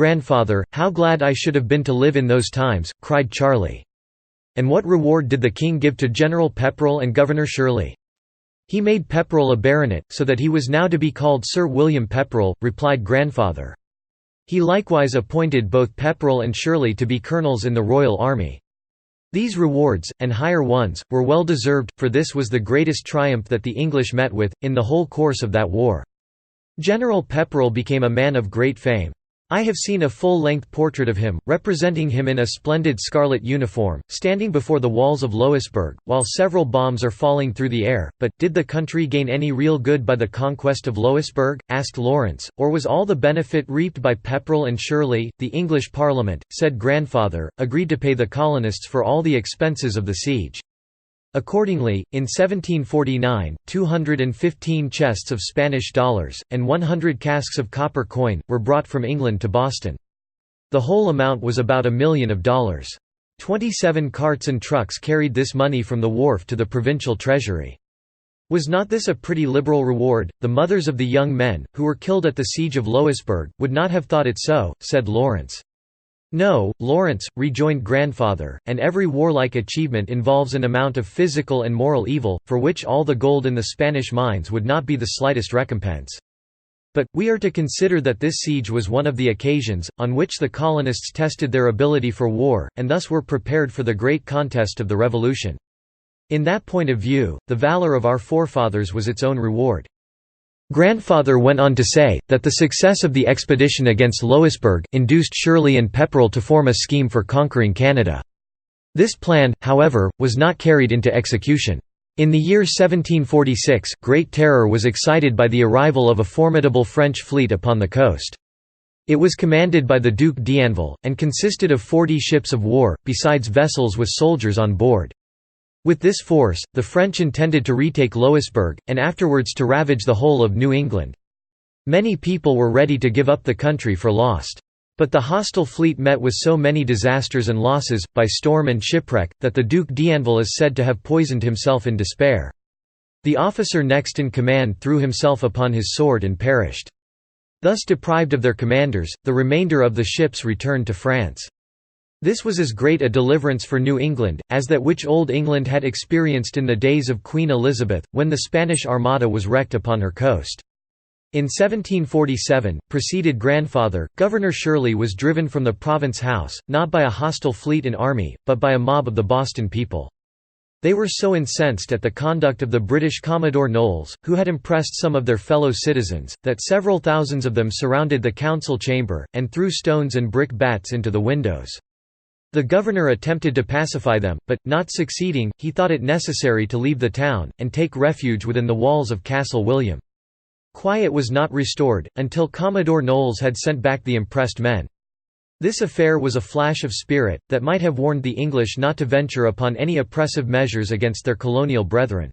grandfather, how glad I should have been to live in those times," cried Charlie. "And what reward did the king give to General Pepperrell and Governor Shirley?" "He made Pepperrell a baronet, so that he was now to be called Sir William Pepperrell," replied grandfather. "He likewise appointed both Pepperrell and Shirley to be colonels in the Royal Army. These rewards, and higher ones, were well deserved, for this was the greatest triumph that the English met with, in the whole course of that war. General Pepperrell became a man of great fame. I have seen a full-length portrait of him, representing him in a splendid scarlet uniform, standing before the walls of Louisbourg, while several bombs are falling through the air. But, did the country gain any real good by the conquest of Louisbourg? Asked Lawrence, or was all the benefit reaped by Pepperrell and Shirley? The English Parliament, said grandfather, agreed to pay the colonists for all the expenses of the siege. Accordingly, in 1749, 215 chests of Spanish dollars, and 100 casks of copper coin, were brought from England to Boston. The whole amount was about $1 million. 27 carts and trucks carried this money from the wharf to the provincial treasury. Was not this a pretty liberal reward? The mothers of the young men, who were killed at the siege of Louisbourg, would not have thought it so, said Lawrence. No, Lawrence, rejoined grandfather, and every warlike achievement involves an amount of physical and moral evil, for which all the gold in the Spanish mines would not be the slightest recompense. But, we are to consider that this siege was one of the occasions, on which the colonists tested their ability for war, and thus were prepared for the great contest of the Revolution. In that point of view, the valor of our forefathers was its own reward. Grandfather went on to say, that the success of the expedition against Louisbourg, induced Shirley and Pepperrell to form a scheme for conquering Canada. This plan, however, was not carried into execution. In the year 1746, great terror was excited by the arrival of a formidable French fleet upon the coast. It was commanded by the Duc d'Anville, and consisted of 40 ships of war, besides vessels with soldiers on board. With this force, the French intended to retake Louisbourg, and afterwards to ravage the whole of New England. Many people were ready to give up the country for lost. But the hostile fleet met with so many disasters and losses, by storm and shipwreck, that the Duc d'Anville is said to have poisoned himself in despair. The officer next in command threw himself upon his sword and perished. Thus deprived of their commanders, the remainder of the ships returned to France. This was as great a deliverance for New England, as that which Old England had experienced in the days of Queen Elizabeth, when the Spanish Armada was wrecked upon her coast. In 1747, preceded grandfather, Governor Shirley was driven from the Province House, not by a hostile fleet and army, but by a mob of the Boston people. They were so incensed at the conduct of the British Commodore Knowles, who had impressed some of their fellow citizens, that several thousands of them surrounded the council chamber, and threw stones and brick bats into the windows. The governor attempted to pacify them, but, not succeeding, he thought it necessary to leave the town, and take refuge within the walls of Castle William. Quiet was not restored, until Commodore Knowles had sent back the impressed men. This affair was a flash of spirit, that might have warned the English not to venture upon any oppressive measures against their colonial brethren.